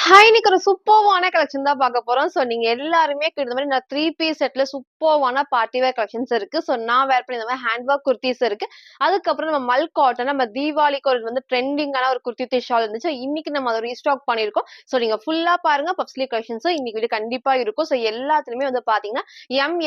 Hi! இன்னைக்கு ஒரு சூப்பர்வான collection தான் பார்க்க போறோம். ஸோ நீங்க எல்லாருமே இந்த மாரி நான் 3 பீஸ் செட்ல சூப்பர்வான பார்ட்டி வேர் கலெக்ஷன்ஸ் இருக்கு. ஸோ நான் வேர் பண்ணி இந்த மாரி ஹேண்ட் ஒர்க் குர்தீஸ் இருக்கு. அதுக்கப்புறம் நம்ம மல் காட்டன் நம்ம தீபாவளிக்கு ஒரு ட்ரெண்டிங்கான ஒரு குர்த்தி ஷால் இருந்துச்சு. இன்னைக்கு நம்ம அத ரீஸ்டாக் பண்ணியிருக்கோம். ஸோ நீங்க ஃபுல்லா பாருங்க. பஃப் ஸ்லீவ் கலெக்ஷன்ஸும் இன்னைக்கு வீடியோ கண்டிப்பா இருக்கும். ஸோ எல்லாத்துலயுமே வந்து பார்த்தீங்கன்னா,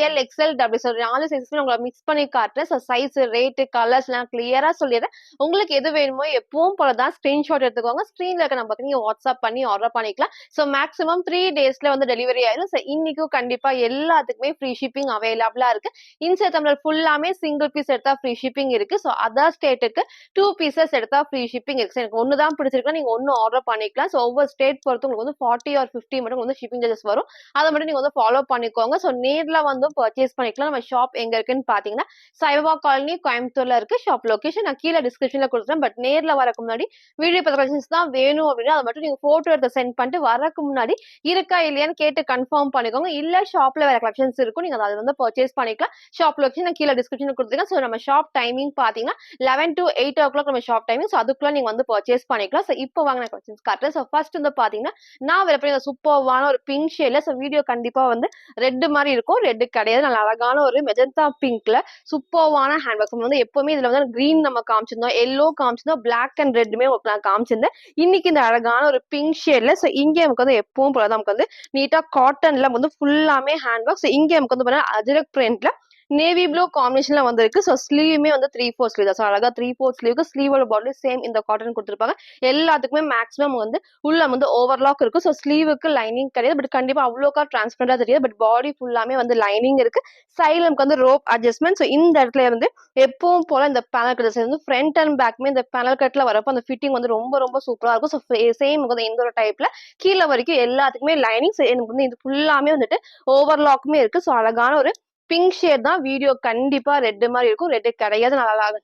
எல், எக்ஸ்எல், டபுள் ஸோ 4 சைஸ்மே உங்கள மிக்ஸ் பண்ணி காட்டுறேன். ஸோ சைஸ், ரேட், கலர்ஸ்லாம் கிளியரா சொல்லிடுறேன். உங்களுக்கு எது வேணுமோ எப்பவும் போல தான் ஸ்கிரீன்ஷாட் எடுத்துக்கோங்க. ஸ்க்ரீன்ல இருக்க நம்பருக்கு நீங்க வாட்ஸ்அப் பண்ணி ஆர்டர் பண்ணிக்கலாம். ஸோ மேக்ஸிமம் 3 டேஸ்ல வந்து டெலிவரி ஆயிரும். ஸோ இன்னைக்கும் கண்டிப்பா எல்லாத்துக்குமே ஃப்ரீ ஷிப்பிங் அவைலபிளா இருக்கு. இன்சைட் டம்ளர் ஃபுல்லாமே சிங்கிள் பீஸ் எடுத்தா ஃப்ரீ ஷிப்பிங் இருக்கு. ஸோ அதர் ஸ்டேட்டுக்கு 2 பீசஸ் எடுத்தா ஃப்ரீ ஷிப்பிங் இருக்கு. எனக்கு ஒன்னு தான் பிடிச்சிருக்கா நீங்க ஒன்னு ஆர்டர் பண்ணிக்கலாம். ஸோ ஒவ்வொரு ஸ்டேட் பொறுத்து உங்களுக்கு வந்து 40 ஆர் 50 மட்டும் வந்து ஷிப்பிங் சார்ஜஸ் வரும். அதை மட்டும் நீங்க வந்து ஃபாலோ பண்ணிக்கோங்க. ஸோ நேர்ல வந்து பர்ச்சேஸ் பண்ணிக்கலாம். நம்ம ஷாப் எங்க இருக்குன்னு பாத்தீங்கன்னா சைவா காலனி கோயம்புத்தூர்ல இருக்கு. ஷாப் லொகேஷன் நான் கீழே டிஸ்கிரிப்ஷன்ல கொடுத்துறேன். பட் நேர்ல வரக்கு முன்னாடி வீடியோ பத்திர தான் வேணும் அப்படின்னா அதை மட்டும் நீங்க போட்டோ எடுத்து சென்ட் பண்ணிட்டு வரக்கு முன்னாடி இருக்கா இல்லையான்னு கேட்டு கன்ஃபார்ம் பண்ணிக்கோங்க. இல்ல ஷாப்ல வேற கலெக்ஷன்ஸ் இருக்கும். நீங்க அதை வந்து பர்ச்சேஸ் பண்ணிக்கலாம். ஷாப் லொகேஷன் நான் கீழே டிஸ்கிரிப்ஷன்ல கொடுத்துருக்கேன். ஸோ நம்ம ஷாப் டைமிங் பாத்தீங்கன்னா 11 to 8 o'clock நம்ம ஷாப் டைமிங். ஸோ அதுக்குள்ள நீங்க வந்து பர்ச்சேஸ் பண்ணிக்கலாம். ஸோ இப்போ வாங்கின கலெக்ஷன்ஸ் காட்டுறேன். ஸோ ஃபர்ஸ்ட் வந்து பாத்தீங்கன்னா நான் வேற பண்ணி சூப்பர்வான ஒரு பிங்க் ஷேட்ல ஸோ வீடியோ கண்டிப்பா வந்து ரெட் மாதிரி இருக்கும். ரெட் கிடையாது. நல்ல அழகான ஒரு மெஜந்தா பிங்க்ல சூப்பர்வான ஹேண்ட் ஒர்க் வந்து எப்பவுமே இதுல வந்து கிரீன் நம்ம காமிச்சிருந்தோம், எல்லோ காமிச்சிருந்தோம், பிளாக் அண்ட் ரெட்டுமே நான் காமிச்சிருந்தேன். இன்னைக்கு இந்த அழகான ஒரு பிங்க் ஷேட்ல ஸோ இங்க நமக்கு வந்து எப்பவும் போல நமக்கு வந்து நீட்டா காட்டன்ல வந்து ஃபுல்லாமே ஹேண்ட் ஒர்க். ஸோ இங்க நமக்கு வந்து பாத்தீங்கன்னா அஜரக் பிரிண்ட்ல நேவி ப்ளூ காம்பினேஷன்ல வந்திருக்கு. ஸோ ஸ்லீவுமே வந்து 3/4 ஸ்லீவ் தான். ஸோ அழகா 3/4 ஸ்லீவுக்கு ஸ்லீவோட பாடி சேம் இந்த காட்டன் கொடுத்துருப்பாங்க. எல்லாத்துக்குமே மேக்ஸிமம் வந்து உள்ள வந்து ஓவர்லாக் இருக்கு. ஸோ ஸ்லீவுக்கு லைனிங் கிடையாது. பட் கண்டிப்பா அவ்வளோக்கா டிரான்ஸ்பரண்டா தெரியாது. பட் பாடி ஃபுல்லாமே வந்து லைனிங் இருக்கு. சைடுல நமக்கு வந்து ரோப் அட்ஜஸ்ட்மெண்ட். ஸோ இந்த இடத்துல வந்து எப்பவும் போல இந்த பேனல் கட் வந்து ஃப்ரண்ட் அண்ட் பேக்குமே இந்த பேனல் கட்ல வரப்போ அந்த ஃபிட்டிங் வந்து ரொம்ப ரொம்ப சூப்பரா இருக்கும். ஸோ சேம் வந்து இந்த ஒரு டைப்ல கீழே வரைக்கும் எல்லாத்துக்குமே லைனிங். எனக்கு வந்து இது ஃபுல்லாமே வந்துட்டு ஓவர்லாக்குமே இருக்கு. ஸோ அழகான ஒரு பிங்க் ஷேட் தான். வீடியோ கண்டிப்பா ரெட் மாதிரி இருக்கும். ரெட் கிடையாது.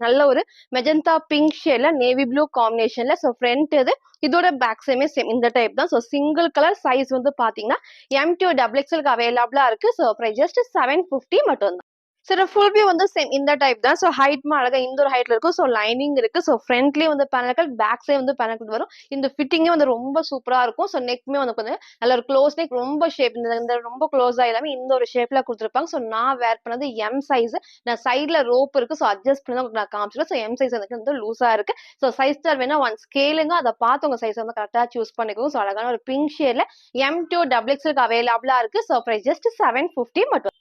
நல்ல ஒரு மெஜந்தா பிங்க் ஷேட்ல நேவி ப்ளூ காம்பினேஷன்ல. ஸோ ஃப்ரண்ட் இது இதோட பேக் சைடுமே சேம் இந்த டைப் தான். ஸோ சிங்கிள் கலர் சைஸ் வந்து பாத்தீங்கன்னா M2 XXL அவைலபிளா இருக்கு. ஸோ ஜஸ்ட் 750 மட்டும். சரி ஃபுல் வியூ வந்து சேம் இந்த டைப் தான். ஸோ ஹைட்மா அழகா இந்த ஒரு ஹைட்ல இருக்கும். ஸோ லைனிங் இருக்கு. ஸோ ஃப்ரண்ட்லயே வந்து பேனல்கள், பேக் சைடு வந்து பேனல்கள் வரும். இந்த ஃபிட்டிங்கே வந்து ரொம்ப சூப்பரா இருக்கும். ஸோ நெக்மே வந்து கொஞ்சம் நல்ல ஒரு க்ளோஸ் நெக் ரொம்ப ஷேப் இந்த ரொம்ப க்ளோஸா இல்லாம இந்த ஒரு ஷேப்ல கொடுத்துருப்பாங்க. ஸோ நான் வேர் பண்ணது எம் சைஸ். நான் சைட்ல ரோப் இருக்கு. ஸோ அட்ஜஸ்ட் பண்ணி தான் நான் காமிச்சிருக்கேன். ஸோ எம் சைஸ் வந்து லூஸா இருக்கு. ஸோ சைஸ் ஸ்டார் வேணா ஒன் ஸ்கேலுங்க அதை பார்த்து உங்க சைஸ் வந்து கரெக்டா சூஸ் பண்ணிக்கோங்க. ஸோ அழகான ஒரு பிங்க் ஷேட்ல M2 XXL அவைலபிளா இருக்கு. ஸோ ஜஸ்ட் 750 மட்டும்.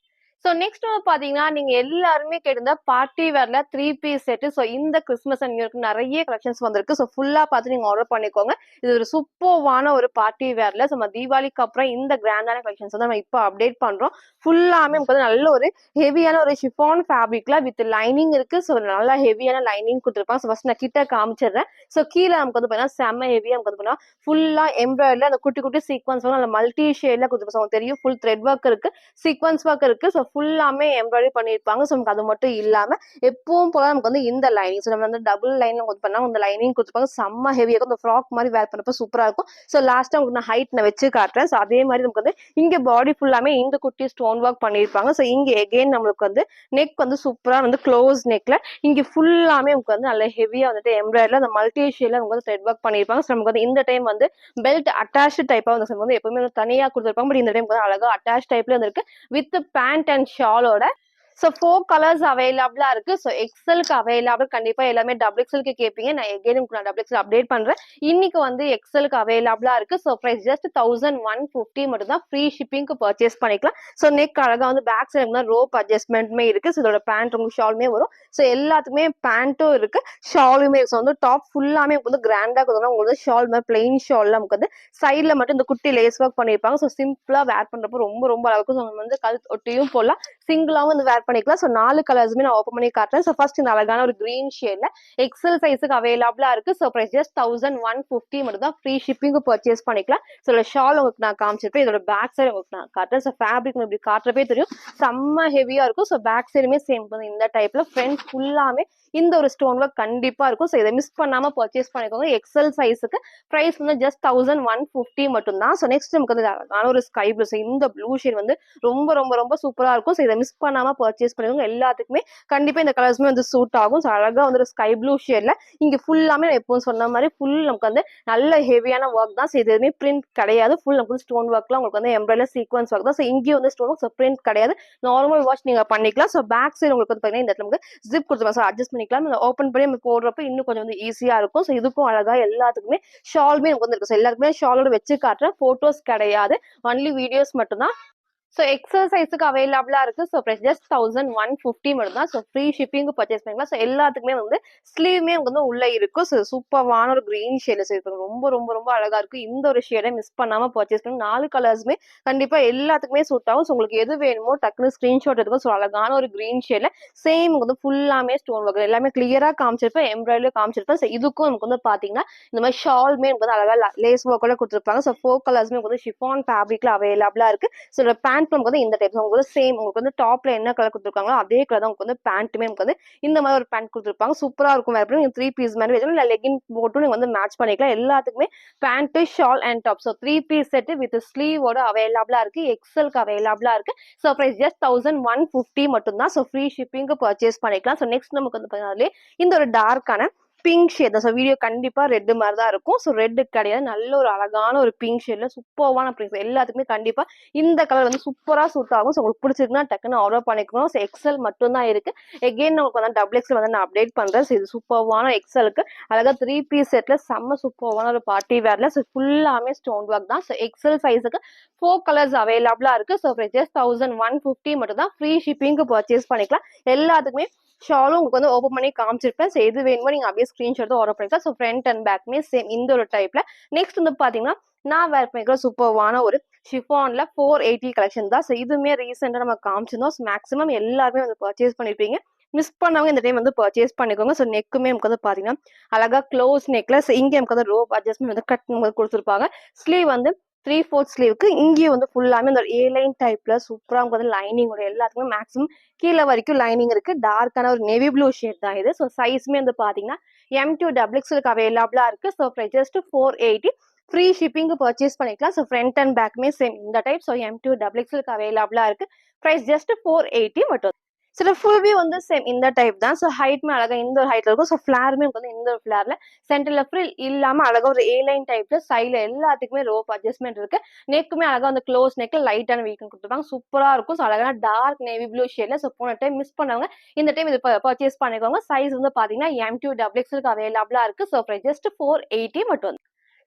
ஸோ நெக்ஸ்ட் வந்து பாத்தீங்கன்னா நீங்க எல்லாருமே கேட்டிருந்த பார்ட்டி வேர்ல 3 பீஸ் செட். ஸோ இந்த கிறிஸ்மஸ் அண்ட் நியூ நிறைய கலெக்ஷன்ஸ் வந்திருக்கு. ஸோ ஃபுல்லா பார்த்து நீங்க ஆர்டர் பண்ணிக்கோங்க. இது ஒரு சூப்பர்வான ஒரு பார்ட்டி வேர்ல நம்ம தீபாவளிக்கு அப்புறம் இந்த கிராண்டான கலெக்ஷன்ஸ் வந்து நம்ம இப்போ அப்டேட் பண்றோம். ஃபுல்லாமே நமக்கு வந்து நல்ல ஒரு ஹெவியான ஒரு ஷிஃபான் ஃபேப்ரிக்ல வித் லைனிங் இருக்கு. ஸோ நல்லா ஹெவியான லைனிங் கொடுத்துருப்பாங்க. ஸோ ஃபர்ஸ்ட் நான் கிட்ட காமிச்சிடுறேன். ஸோ கீழே நமக்கு வந்து பாத்தீங்கன்னா செம்ம ஹெவியா நமக்கு வந்து பாத்தீங்கன்னா ஃபுல்லா எம்ப்ராய்டரில அந்த குட்டி குட்டி சீக்வன்ஸ் வந்து அந்த மல்டி ஷேட்ல கொடுத்துருப்பாங்க. தெரியும் ஃபுல் த்ரெட் ஒர்க் இருக்கு, சீக்வன்ஸ் ஒர்க் இருக்கு. ஸோ ஃபுல்லாமே எம்ப்ராய்டரி பண்ணியிருப்பாங்க. ஸோ நமக்கு அது மட்டும் இல்லாம எப்பவும் போல நமக்கு வந்து இந்த லைனிங் ஸோ நம்ம வந்து டபுள் லைன் பண்ணா இந்த லைனிங் கொடுத்துருப்பாங்க. செம்ம ஹெவியாக இருக்கும். இந்த ஃப்ராக் மாதிரி வேர் பண்ணப்போ சூப்பரா இருக்கும். ஸோ லாஸ்டா உங்களுக்கு நான் ஹைட் நான் வச்சு காட்டுறேன். ஸோ அதே மாதிரி நமக்கு வந்து இங்க பாடி ஃபுல்லாமே இந்த குட்டி ஸ்டோன் ஒர்க் பண்ணியிருப்பாங்க. ஸோ இங்க எகெயின் நம்மளுக்கு வந்து நெக் வந்து சூப்பரா வந்து க்ளோஸ் நெக்ல இங்க ஃபுல்லாமே நமக்கு வந்து நல்ல ஹெவியா வந்துட்டு எம்ப்ராய்டரில அந்த மல்டி ஷேட்ல நமக்கு வந்து த்ரெட் ஒர்க் பண்ணியிருப்பாங்க. ஸோ நமக்கு வந்து இந்த டைம் வந்து பெல்ட் அட்டாச் டைப்பா வந்து எப்பவுமே தனியா கொடுத்துருப்பாங்க. பட் இந்த டைம் வந்து அழகா அட்டாச் டைப்ல இருக்கு வித் பேண்ட் அண்ட் ஷாலோட. ஸோ 4 கலர்ஸ் அவைலபிளா இருக்கு. ஸோ எக்ஸலுக்கு அவைலபிள். கண்டிப்பா எல்லாமே டபுள் எக்ஸலுக்கு கேட்பீங்க. நான் எகைன் நான் டபுள் எக்ஸல் அப்டேட் பண்றேன். இன்னைக்கு வந்து எக்ஸலுக்கு அவைலபிளா இருக்கு. ஸோ பிரைஸ் ஜஸ்ட் 1150 மட்டும் தான். ஃப்ரீ ஷிப்பிங்க்கு பர்ச்சேஸ் பண்ணிக்கலாம். ஸோ நெக் அழகா வந்து பேக் சைடு ரோப் அட்ஜஸ்ட்மெண்ட்மே இருக்கு. ஸோ இதோட பேண்ட் உங்களுக்கு ஷாலுமே வரும். ஸோ எல்லாத்துக்குமே பேண்ட்டும் இருக்கு, ஷாலுமே. ஸோ வந்து டாப் ஃபுல்லாமே வந்து கிராண்டா கொடுத்தோம்னா உங்களுக்கு ஷால் மாதிரி பிளெயின் ஷால் நமக்கு வந்து சைட்ல மட்டும் இந்த குட்டி லேஸ் ஒர்க் பண்ணியிருப்பாங்க. ஸோ சிம்பிளா வேர் பண்றப்போ ரொம்ப ரொம்ப அழகு. ஸோ வந்து கழுத்து ஒட்டியும் போடலாம், சிங்கிளாவும் வந்து வேர் பண்ணிக்கலாம். ஸோ 4 கலர்ஸுமே நான் ஓப்பன் பண்ணி காட்டுறேன். ஸோ ஃபர்ஸ்ட் இந்த அழகான ஒரு கிரீன் ஷேட்ல எக்ஸல் சைஸுக்கு அவைலபிளா இருக்கு. ஸோ பிரைஸ் ஜஸ்ட் 1150 மட்டும் தான். ஃப்ரீ ஷிப்பிங்கு பர்ச்சேஸ் பண்ணிக்கலாம். ஸோ ஷால் உங்களுக்கு நான் காமிச்சிருப்பேன். இதோட பேக் சைடு உங்களுக்கு நான் காட்டுறேன். ஸோ ஃபேப்ரிக் இப்படி காட்டுறப்பே தெரியும் செம்ம ஹெவியா இருக்கும். ஸோ பேக் சைடுமே சேம் இந்த டைப்ல ஃப்ரண்ட் ஃபுல்லாமே இந்த ஒரு ஸ்டோன் ஒர்க் கண்டிப்பா இருக்கும். ஸோ இதை மிஸ் பண்ணாம பர்ச்சேஸ் பண்ணிக்கோங்க. எக்ஸல் சைஸுக்கு பிரைஸ் வந்து ஜஸ்ட் 1150 மட்டும் தான். ஸோ நெக்ஸ்ட் நமக்கு வந்து அழகான ஒரு ஸ்கை ப்ளூ. இந்த ப்ளூ ஷேட் வந்து ரொம்ப ரொம்ப ரொம்ப சூப்பரா இருக்கும். ஸோ இதை மிஸ் பண்ணாம பர்ச்சேஸ் பண்ணுவாங்க. எல்லாத்துக்குமே கண்டிப்பா இந்த கலர்ஸ்மே வந்து சூட் ஆகும். ஸோ அழகா வந்து ஒரு ஸ்கை ப்ளூ ஷேட்ல இங்க ஃபுல்லாமே நான் எப்பவும் சொன்ன மாதிரி ஃபுல் நமக்கு வந்து நல்ல ஹெவியான ஒர்க் தான். ஸோ இது எதுவுமே பிரிண்ட் கிடையாது. ஃபுல் நமக்கு ஸ்டோன் ஒர்க்லாம் உங்களுக்கு வந்து எம்ப்ராய்டரி சீக்வன்ஸ் ஒர்க் தான். ஸோ இங்கேயும் வந்து ஸ்டோன் ஒர்க், பிரிண்ட் கிடையாது. நார்மல் வாஷ் நீங்க பண்ணிக்கலாம். ஸோ பேக் சைடு உங்களுக்கு வந்து பாத்தீங்கன்னா இந்த இடத்துல நமக்கு ஜிப் கொடுத்துருவாங்க. ஸோ அட்ஜஸ்ட் பண்ணிக்கலாம். ஓப்பன் பண்ணி நம்ம போடுறப்ப இன்னும் கொஞ்சம் வந்து ஈஸியா இருக்கும். ஸோ இதுக்கும் அழகா எல்லாத்துக்குமே ஷால்மே நமக்கு வந்து இருக்கு. ஸோ எல்லாருக்குமே ஷாலோட வச்சு காட்டுறேன். போட்டோஸ் கிடையாது, ஒன்லி வீடியோஸ் மட்டும்தான். ஸோ எக்ஸல் சைஸுக்கு அவைலபிளா இருக்கு. ஸோ ப்ரைஸ் ஜஸ்ட் 1150 மட்டும் தான். ஸோ ஃப்ரீ ஷிப்பிங் பர்ச்சேஸ் பண்ணிக்கலாம். ஸோ எல்லாத்துக்குமே வந்து ஸ்லீவ்மே வந்து உள்ள இருக்கும். ஸோ சூப்பரான ஒரு கிரீன் ஷேட்ல இருக்கு. ரொம்ப ரொம்ப ரொம்ப அழகா இருக்கு. இந்த ஒரு ஷேடை மிஸ் பண்ணாம பர்ச்சேஸ் பண்ணி 4 கலர்ஸுமே கண்டிப்பா எல்லாத்துக்குமே சூட் ஆகும். ஸோ உங்களுக்கு எது வேணுமோ டக்குனு ஸ்கிரீன்ஷாட் எடுக்கும். ஸோ அழகான ஒரு கிரீன் ஷேட்ல சேம் வந்து ஃபுல்லாமே ஸ்டோன் ஒர்க் எல்லாமே கிளியரா காமிச்சிருப்பேன், எம்ப்ராய்டரி காமிச்சிருப்பேன். ஸோ இதுக்கும் நமக்கு வந்து பாத்தீங்கன்னா இந்த மாதிரி ஷால்மே வந்து அழகா லேஸ் ஒர்க்கோட கொடுத்துருப்பாங்க. ஸோ 4 கலர்ஸ்மே வந்து ஷிஃபான் ஃபேப்ரிக்ல அவைலபிளா இருக்கு. ஸோ பேண்ட் நமக்கு வந்து இந்த டைப் உங்களுக்கு வந்து சேம் உங்களுக்கு வந்து டாப்ல என்ன கலர் கொடுத்துருக்காங்களோ அதே கலர் தான் உங்களுக்கு வந்து பேண்ட்டுமே நமக்கு வந்து இந்த மாதிரி ஒரு பேண்ட் கொடுத்துருப்பாங்க. சூப்பரா இருக்கும். வேற நீங்க 3 பீஸ் மாதிரி வச்சுக்கலாம், இல்ல லெகின் போட்டு நீங்க வந்து மேட்ச் பண்ணிக்கலாம். எல்லாத்துக்குமே pant, shawl and top. So 3 piece set with ஸ்லீவோட அவைலபிளா இருக்கு. எக்ஸலுக்கு அவைலபிளா இருக்கு. ஸோ பிரைஸ் ஜஸ்ட் 1150 மட்டும் தான். ஸோ ஃப்ரீ ஷிப்பிங் பர்ச்சேஸ் பண்ணிக்கலாம். ஸோ நெக்ஸ்ட் நமக்கு வந்து பார்த்தீங்கன்னா இந்த ஒரு டார்க்கான பிங்க் ஷேட் தான். ஸோ வீடியோ கண்டிப்பா ரெட் மாதிரி தான் இருக்கும். ஸோ ரெட் கிடையாது, நல்ல ஒரு அழகான ஒரு பிங்க் ஷேட்ல சூப்பரான பிங்க். எல்லாத்துக்குமே கண்டிப்பா இந்த கலர் வந்து சூப்பரா சூட் ஆகும். ஸோ உங்களுக்கு பிடிச்சிருக்குன்னா டக்குன்னு ஆர்டர் பண்ணிக்கணும். ஸோ எக்ஸல் மட்டும் தான் இருக்கு. எகெயின் நமக்கு வந்து டபுள் எக்ஸல் வந்து நான் அப்டேட் பண்றேன். ஸோ இது சூப்பரான எக்ஸலுக்கு அழகா 3 பீஸ் செட்ல செம்ம சூப்பரான ஒரு பார்ட்டி வேர்ல. ஸோ ஃபுல்லாமே ஸ்டோன் ஒர்க் தான். ஸோ எக்ஸல் சைஸுக்கு 4 கலர்ஸ் அவைலபிளா இருக்கு. ஸோ ஜஸ்ட் 1150 மட்டும் தான். ஃப்ரீ ஷிப்பிங் பர்ச்சேஸ் பண்ணிக்கலாம். எல்லாத்துக்குமே ஷாலும் உங்களுக்கு வந்து ஓப்பன் பண்ணி காமிச்சிருப்பேன். ஸோ எது வேணுமோ நீங்க அப்படியே ஸ்கிரீன்ஷாட் ஆர்டர் பண்ணிக்கலாம். ஸோ ஃப்ரண்ட் அண்ட் பேக்மே சேம் இந்த ஒரு டைப்ல. நெக்ஸ்ட் வந்து பாத்தீங்கன்னா நான் வேர் பண்ணிக்கிற சூப்பர்வான ஒரு ஷிஃபான்ல 480 கலெக்ஷன் தான். ஸோ இதுவுமே ரீசெண்டா நம்ம காமிச்சிருந்தோம். ஸோ மேக்ஸிமம் எல்லாருமே வந்து பர்ச்சேஸ் பண்ணிருப்பீங்க. மிஸ் பண்ணவங்க இந்த டைம் வந்து பர்ச்சேஸ் பண்ணிக்கோங்க. ஸோ நெக்குமே நமக்கு வந்து பாத்தீங்கன்னா அழகா க்ளோஸ் நெக்ல இங்க நமக்கு வந்து ரோப் அட்ஜஸ்ட்மெண்ட் வந்து கட் கொடுத்துருப்பாங்க. ஸ்லீவ் வந்து 3/4 ஸ்லீவுக்கு இங்கேயும் வந்து ஃபுல்லாமே இந்த ஏ லைன் டைப்ல சூப்பரா நமக்கு வந்து லைனிங்கோட எல்லாத்துக்குமே மேக்ஸிமம் கீழே வரைக்கும் லைனிங் இருக்கு. டார்க்கான ஒரு நேவி ப்ளூ ஷேட் தான் இது. ஸோ சைஸ்மே வந்து பாத்தீங்கன்னா M2 XXL அவைலபிளா இருக்கு. So just 480. Free shipping purchase பண்ணிக்கலாம். ஸோ ஃப்ரண்ட் அண்ட் பேக்மே சேம் இந்த டைப். ஸோ M2 XXL அவைலபிளா இருக்கு. பிரைஸ் ஜஸ்ட் 480 மட்டும். சில ஃபுல் வியூ வந்து சேம் இந்த டைப் தான். ஸோ ஹைட்மே அழகா இந்த ஒரு ஹைட்ல இருக்கும். ஸோ ஃபிளாருமே வந்து இந்த ஒரு ஃபிளார்ல சென்டர்ல ஃப்ரில் இல்லாம அழகா ஒரு ஏ லைன் டைப்ல சைட்ல எல்லாத்துக்குமே ரோப் அட்ஜஸ்ட்மெண்ட் இருக்கு. நெக்குமே அழகா வந்து க்ளோஸ் நெக்ல லைட்டான வீக்கம் கொடுத்துருப்பாங்க. சூப்பரா இருக்கும். ஸோ அழகான டார்க் நேவி ப்ளூ ஷேட்ல. ஸோ போன டைம் மிஸ் பண்ணவங்க இந்த டைம் இது பர்ச்சேஸ் பண்ணிக்கோங்க. சைஸ் வந்து பாத்தீங்கன்னா M2 XXL அவைலபிளா இருக்கு. ஸோ ஜஸ்ட் 480 மட்டும்.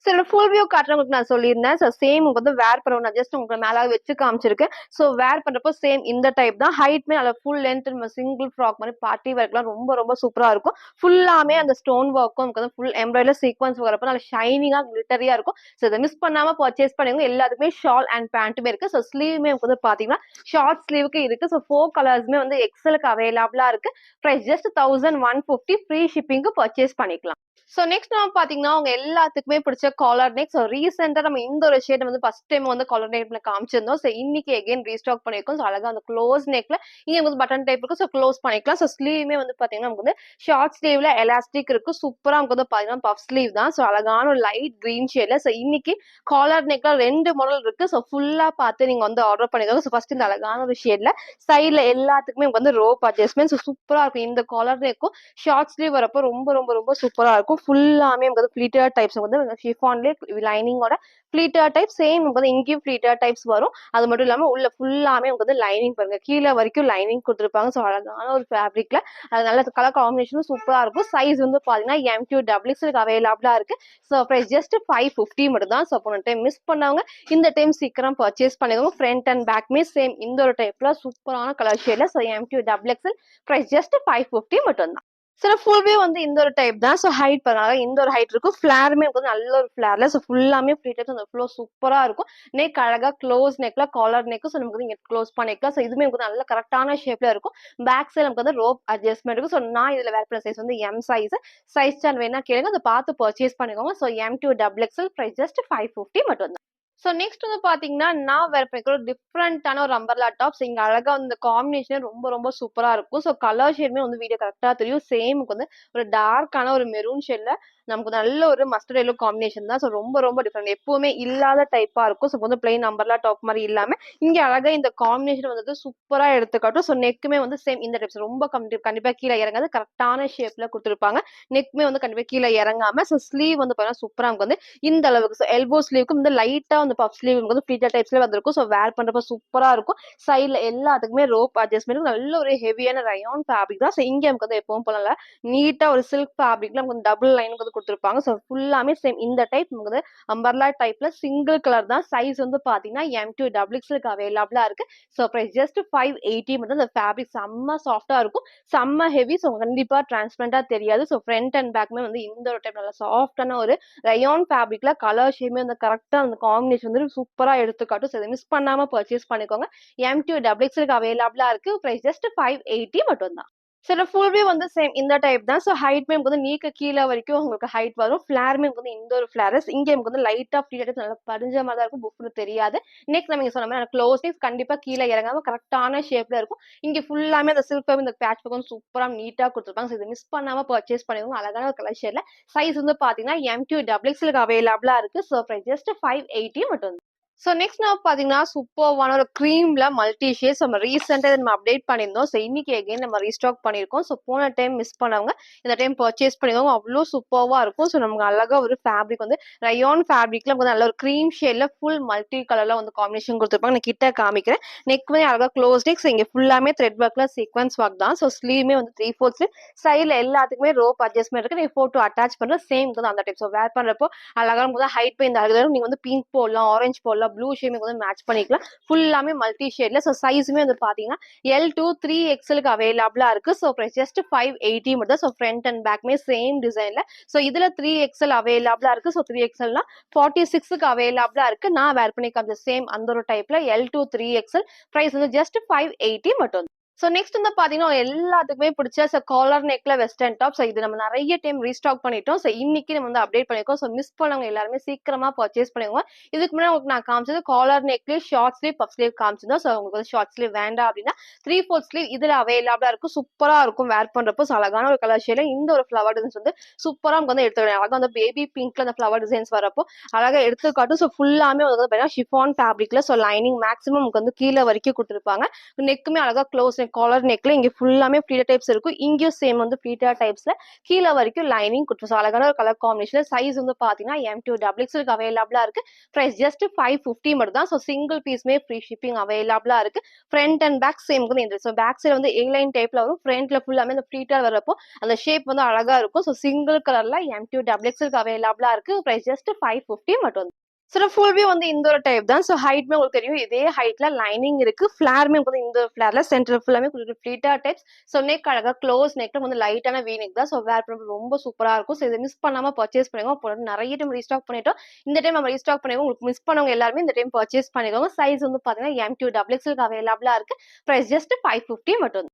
சரி ஃபுல் வியூ காட்டுறவங்களுக்கு நான் சொல்லியிருந்தேன். ஸோ சேம் உங்களுக்கு வந்து வேர் பண்ணுவோம். நான் ஜஸ்ட் உங்களுக்கு மேலே வச்சு காமிச்சிருக்கேன். ஸோ வேர் பண்றப்போ சேம் இந்த டைப் தான். ஹைட்மே நல்ல ஃபுல் லென்த் சிங்கிள் ஃப்ராக் மாதிரி பார்ட்டி வேர்க்லாம் ரொம்ப ரொம்ப சூப்பரா இருக்கும். ஃபுல்லாமே அந்த ஸ்டோன் ஒர்க்கும் நமக்கு வந்து ஃபுல் எம்ப்ராய்டரி சீக்வன்ஸ் வரப்போ நல்ல ஷைனிங்கா கிளிட்டரியா இருக்கும். ஸோ இதை மிஸ் பண்ணாம பர்ச்சேஸ் பண்ணுங்க. எல்லாத்துக்குமே ஷால் அண்ட் பேண்ட்டுமே இருக்கு. ஸோ ஸ்லீவ்மே வந்து பாத்தீங்கன்னா ஷார்ட் ஸ்லீவுக்கு இருக்கு. ஸோ 4 கலர்ஸ்மே வந்து எக்ஸலுக்கு அவைலபிளா இருக்கு. Price just 1150. ஃப்ரீ ஷிப்பிங்க்கு பர்ச்சேஸ் பண்ணிக்கலாம். ஸோ நெக்ஸ்ட் நம்ம பாத்தீங்கன்னா அவங்க எல்லாத்துக்குமே பிடிச்ச காலர் நெக். ஸோ ரீசெண்டா நம்ம இந்த ஒரு ஷேட் வந்து ஃபர்ஸ்ட் டைம் வந்து காலர் நெக்ல காமிச்சிருந்தோம். ஸோ இன்னைக்கு எகைன் ரீஸ்டாக் பண்ணிருக்கோம். ஸோ அழகா அந்த க்ளோஸ் நெக்ல இங்க வந்து பட்டன் டைப் இருக்கு. ஸோ க்ளோஸ் பண்ணிக்கலாம். ஸோ ஸ்லீவ்மே வந்து பாத்தீங்கன்னா நமக்கு வந்து ஷார்ட் ஸ்லீவ்ல எலாஸ்டிக் இருக்கு. சூப்பரா நமக்கு வந்து பாத்தீங்கன்னா பஃப் ஸ்லீவ் தான். ஸோ அழகான ஒரு லைட் கிரீன் ஷேட்ல. ஸோ இன்னைக்கு காலர் நெக்ல 2 மாடல் இருக்கு. ஸோ ஃபுல்லா பார்த்து நீங்க வந்து ஆர்டர் பண்ணிக்கோங்க. ஸோ ஃபர்ஸ்ட் இந்த அழகான ஒரு ஷேட்ல சைட்ல எல்லாத்துக்குமே வந்து ரோப் அட்ஜஸ்ட்மெண்ட். ஸோ சூப்பரா இருக்கும். இந்த காலர் நெக்கும் ஷார்ட் ஸ்லீவ் வரப்போ ரொம்ப ரொம்ப ரொம்ப சூப்பரா இருக்கும். ஃபுல்லாமே வந்து ஃபிளீட்டட் டைப்ஸ் வந்து ஷிஃபான்லேயே லைனிங்கோட ஃபிளீட்டட் டைப் சேம் வந்து இங்கேயும் ஃபிளீட்டட் டைப்ஸ் வரும். அது மட்டும் இல்லாம உள்ள ஃபுல்லாமே வந்து லைனிங் பாருங்க, கீழே வரைக்கும் லைனிங் கொடுத்துருப்பாங்க. ஸோ அழகான ஒரு ஃபேப்ரிக்ல அது நல்ல கலர் காம்பினேஷனும் சூப்பரா இருக்கும். சைஸ் வந்து பாத்தீங்கன்னா M2 XXL அவைலபிளா இருக்கு. ஸோ பிரைஸ் ஜஸ்ட் 550 மட்டும் தான். ஸோ போன டைம் மிஸ் பண்ணவங்க இந்த டைம் சீக்கிரம் பர்ச்சேஸ் பண்ணிக்கோங்க. ஃப்ரண்ட் அண்ட் பேக்மே சேம் இந்த ஒரு டைப்ல சூப்பரான கலர் ஷேட்ல. So M2 XXL price just 550 மட்டும் தான். சில ஃபுல் வியூ வந்து இந்த ஒரு டைப் தான். ஸோ ஹைட் பண்ணாங்க இந்த ஒரு ஹைட் இருக்கும். ஃபிளாருமே வந்து நல்ல ஒரு ஃபிளார்ல. ஸோ ஃபுல்லாமே ஃபிளீட்டட் அந்த ஃப்ளோ சூப்பரா இருக்கும். நெக் அழகா க்ளோஸ் நெக்ல காலர் நெக். ஸோ நமக்கு வந்து இங்க க்ளோஸ் பண்ணிக்கலாம். ஸோ இதுவுமே வந்து நல்ல கரெக்டான ஷேப்ல இருக்கும். பேக் சைடு நமக்கு வந்து ரோப் அட்ஜஸ்ட்மெண்ட் இருக்கும். ஸோ நான் இதுல வேர் பண்ண சைஸ் வந்து M சைஸ். சைஸ் சார்ட் வேணா கேளுங்க, அதை பார்த்து பர்ச்சேஸ் பண்ணிக்கோங்க. So M2 XXL price just 550 மட்டும் தான். ஸோ நெக்ஸ்ட் வந்து பாத்தீங்கன்னா நான் வேர் பண்ணிக்கிற ஒரு டிஃப்ரெண்டான ஒரு அம்பர்லா டாப்ஸ். இங்க அழகா வந்து காம்பினேஷன் ரொம்ப ரொம்ப சூப்பரா இருக்கும். ஸோ கலர் ஷேடுமே வந்து வீடியோ கரெக்டா தெரியும். சேமுக்கு வந்து ஒரு டார்க்கான ஒரு மெரூன் ஷேட்ல நமக்கு நல்ல ஒரு மஸ்டர்ட் எல்லோ காம்பினேஷன் தான். ஸோ ரொம்ப ரொம்ப டிஃப்ரெண்ட். எப்பவுமே இல்லாத டைப்பா இருக்கும். ஸோ வந்து பிளைன் அம்பர்லா டாப் மாதிரி இல்லாம இங்க அழகா இந்த காம்பினேஷன் வந்து சூப்பரா எடுத்துக்காட்டும். ஸோ நெக்குமே வந்து சேம் இந்த டைப்ஸ் ரொம்ப கண்டிப்பா கீழே இறங்காது. கரெக்டான ஷேப்ல கொடுத்துருப்பாங்க. நெக்குமே வந்து கண்டிப்பா கீழே இறங்காம. ஸோ ஸ்லீவ் வந்து பாத்தீங்கன்னா சூப்பரா நமக்கு வந்து இந்த அளவுக்கு. ஸோ எல்போ ஸ்லீவ்க்கு வந்து லைட்டா வந்து பஃப் ஸ்லீவ் வந்து ஃபிளீட்டர் டைப்ஸ்ல வந்திருக்கும். ஸோ வேர் பண்றப்ப சூப்பரா இருக்கும். சைட்ல எல்லாத்துக்குமே ரோப் அட்ஜஸ்ட்மெண்ட் நல்ல ஒரு ஹெவியான ரயான் ஃபேப்ரிக் தான். ஸோ இங்க நமக்கு வந்து எப்பவும் போல நீட்டா ஒரு சில்க் ஃபேப்ரிக்ல நமக்கு டபுள் லைன் வந்து கொடுத்துருப்பாங்க. ஸோ ஃபுல்லாமே சேம் இந்த டைப் நமக்கு வந்து அம்பர்லா டைப்ல சிங்கிள் கலர் தான். சைஸ் வந்து பாத்தீங்கன்னா M2 டபுள் எக்ஸ்எல்க்கு அவைலபிளா இருக்கு. ஸோ பிரைஸ் ஜஸ்ட் 580 மட்டும். இந்த ஃபேப்ரிக் செம்ம சாஃப்டா இருக்கும். செம்ம ஹெவி. ஸோ கண்டிப்பா டிரான்ஸ்பரண்டா தெரியாது. ஸோ ஃப்ரண்ட் அண்ட் பேக்மே வந்து இந்த ஒரு டைப் நல்லா சாஃப்டான ஒரு ரயான் ஃபேப்ரிக்ல கலர் ஷேமே வந்து கரெக்டா அந்த காம்பினேஷன் வந்து சூப்பரா எடுத்துக்காட்டும். ஸோ இதை மிஸ் பண்ணாம பர்ச்சேஸ் பண்ணிக்கோங்க. M2 டபுள் எக்ஸ்எல்க்கு அவைலபிளா இருக்கு. பிரைஸ் ஜஸ்ட் 580 மட்டும் தான். சில ஃபுல் வியூ வந்து சேம் இந்த டைப் தான். ஸோ ஹைட்மே வந்து நீக்க கீழே வரைக்கும் உங்களுக்கு ஹைட் வரும். ஃபிளாருமே வந்து இந்த ஒரு ஃபிளாரஸ் இங்க நமக்கு வந்து லைட்டா ஃப்ரீ நல்லா படிஞ்ச மாதிரி தான் இருக்கும். புக்னு தெரியாது. நெக்ஸ்ட் நம்ம சொன்ன மாதிரி க்ளோஸ் நெக்ஸ் கண்டிப்பா கீழே இறங்காம கரெக்டான ஷேப்ல இருக்கும். இங்க ஃபுல்லாமே அந்த சில்க் இந்த பேட்ச் பக்கம் சூப்பரா நீட்டா கொடுத்துருப்பாங்க. ஸோ இதை மிஸ் பண்ணாம பர்ச்சேஸ் பண்ணிக்கோங்க. அழகான ஒரு கலர் ஷேட்ல சைஸ் வந்து பாத்தீங்கன்னா M2 டபுள் எக்ஸ்எல்க்கு அவைலபிளா இருக்கு. ஸோ பிரைஸ் ஜஸ்ட் 580 மட்டும். ஸோ நெக்ஸ்ட் நம்ம பார்த்தீங்கன்னா சூப்பர்வான ஒரு க்ரீம்ல மல்டி ஷேட்ஸ் நம்ம ரீசெண்டாக நம்ம அப்டேட் பண்ணியிருந்தோம். ஸோ இன்னைக்கு எகைன் நம்ம ரீஸ்டாக் பண்ணியிருக்கோம். ஸோ போன டைம் மிஸ் பண்ணவங்க இந்த டைம் பர்ச்சேஸ் பண்ணிக்கோங்க. அவ்வளோ சூப்பர்வா இருக்கும். ஸோ நமக்கு அழகா ஒரு ஃபேப்ரிக் வந்து ரயான் ஃபேப்ரிக்ல வந்து நல்ல ஒரு க்ரீம் ஷேட்ல ஃபுல் மல்டி கலர்ல வந்து காம்பினேஷன் கொடுத்துருப்பாங்க. நான் கிட்ட காமிக்கிறேன். நெக் வந்து அழகா க்ளோஸ் நெக்ஸ் இங்கே ஃபுல்லாமே த்ரெட் ஒர்க்ல சீக்வன்ஸ் ஒர்க் தான். ஸோ ஸ்லீவ்மே வந்து 3/4 சைடில் எல்லாத்துக்குமே ரோப் அட்ஜஸ்ட்மெண்ட் இருக்கு. நீங்கள் ஃபோட்டோ அட்டாச் பண்ணுற சேம் வந்து அந்த டைப். ஸோ வேர் பண்ணுறப்போ அழகா நமக்கு ஹைட் போய் இந்த அழகு நீங்க வந்து பிங்க் போடலாம், ஆரஞ்சு போடலாம், ப்ளூ ஷேமே வந்து மேட்ச் பண்ணிக்கலாம். ஃபுல்லாமே மல்டி ஷேட்ல. ஸோ சைஸுமே வந்து பாத்தீங்கன்னா L2 3XLக்கு அவைலபிளா இருக்கு. ஸோ பிரைஸ் ஜஸ்ட் 580 மட்டும் தான். ஸோ ஃப்ரண்ட் அண்ட் பேக்மே சேம் டிசைன்ல. ஸோ இதுல 3XL அவைலபிளா இருக்கு. ஸோ 3XLனா 46க்கு அவைலபிளா இருக்கு. நான் வேர் பண்ணி காமிச்ச சேம் அந்த ஒரு டைப்ல L2 3XL பிரைஸ் வந்து ஜஸ்ட் 580 மட்டும். ஸோ நெக்ஸ்ட் வந்து பாத்தீங்கன்னா எல்லாத்துக்குமே பிடிச்ச காலர் நெக்ல வெஸ்டர்ன் டாப். ஸோ இது நம்ம நிறைய டைம் ரீஸ்டாக் பண்ணிட்டோம். ஸோ இன்னைக்கு நம்ம வந்து அப்டேட் பண்ணிருக்கோம். ஸோ மிஸ் பண்ணவங்க எல்லாருமே சீக்கிரமா பர்ச்சேஸ் பண்ணிக்கோங்க. இதுக்கு முன்னாடி உங்களுக்கு நான் காமிச்சது காலர் நெக்லேயே ஷார்ட் ஸ்லீவ் பஃப் ஸ்லீவ் காமிச்சிருந்தோம். ஸோ உங்களுக்கு வந்து ஷார்ட் ஸ்லீவ் வேண்டாம் அப்படின்னா 3/4 ஸ்லீவ் இதுல அவைலபிளா இருக்கும். சூப்பரா இருக்கும் வேர் பண்றப்போ. ஸோ அழகான ஒரு கலர் ஷேட்ல இந்த ஒரு ஃபிளவர் டிசைன்ஸ் வந்து சூப்பரா நமக்கு வந்து எடுத்துக்கலாம். அழகா வந்து பேபி பிங்க்ல அந்த ஃபிளவர் டிசைன்ஸ் வரப்போ அழகா எடுத்துக்காட்டும். ஸோ ஃபுல்லாமே வந்து பாத்தீங்கன்னா ஷிஃபான் ஃபேப்ரிக்ல. ஸோ லைனிங் மேக்ஸிமம் நமக்கு வந்து கீழே வரைக்கும் கொடுத்துருப்பாங்க. நெக்குமே அழகா க்ளோஸ் காலர் நெக்ல இங்க ஃபுல்லாமே ஃப்ளீட்டர் டைப்ஸ் இருக்கும். இங்கேயும் சேம் வந்து ஃப்ளீட்டர் டைப்ஸ்ல கீழே வரைக்கும் லைனிங் கொடுத்து அழகான ஒரு கலர் காம்பினேஷன். சைஸ் வந்து பாத்தீங்கன்னா M2 டபுள் எக்ஸ்எல்க்கு அவைலபிளா இருக்கு. பிரைஸ் ஜஸ்ட் 550 மட்டும் தான். ஸோ சிங்கிள் பீஸ்மே ஃப்ரீ ஷிப்பிங் அவைலபிளா இருக்கு. ஃப்ரண்ட் அண்ட் பேக் சேம் வந்து இந்த ஸோ பேக் சைடு வந்து A-லைன் டைப்ல வரும். ஃப்ரண்ட்ல ஃபுல்லாமே இந்த ஃப்ளீட்டர் வரப்போ அந்த ஷேப் வந்து அழகா இருக்கும். ஸோ சிங்கிள் கலர்ல M2 டபுள் எக்ஸ்எல்க்கு அவைலபிளா இருக்கு. பிரைஸ் ஜஸ்ட் 550 மட்டும். ஸோ ஃபுல் வியூ வந்து இந்த ஒரு டைப் தான். ஸோ ஹைட்மே உங்களுக்கு தெரியும். இதே ஹைட்ல லைனிங் இருக்கு. ஃபிளாருமே வந்து இந்த ஃபிளார்ல சென்டர் ஃபுல்லாமே கொஞ்சம் ஃப்ளீட்டர் டைப்ஸ். ஸோ நெக் அழகா க்ளோஸ் நெக்ல வந்து லைட்டான வி நெக் தான். ஸோ வேர் பண்ணுறது ரொம்ப சூப்பரா இருக்கும். ஸோ இதை மிஸ் பண்ணாம பர்ச்சேஸ் பண்ணிக்கோங்க. இப்போ நிறைய டைம் ரீஸ்டாக் பண்ணிட்டோம். இந்த டைம் நம்ம ரீஸ்டாக் பண்ணிக்கோங்க. உங்களுக்கு மிஸ் பண்ணவங்க எல்லாருமே இந்த டைம் பர்ச்சேஸ் பண்ணிக்கோங்க. சைஸ் வந்து பாத்தீங்கன்னா M2 டபுள் எக்ஸ்எல்க்கு அவைலபிளா இருக்கு. பிரைஸ் ஜஸ்ட் 550 மட்டும்.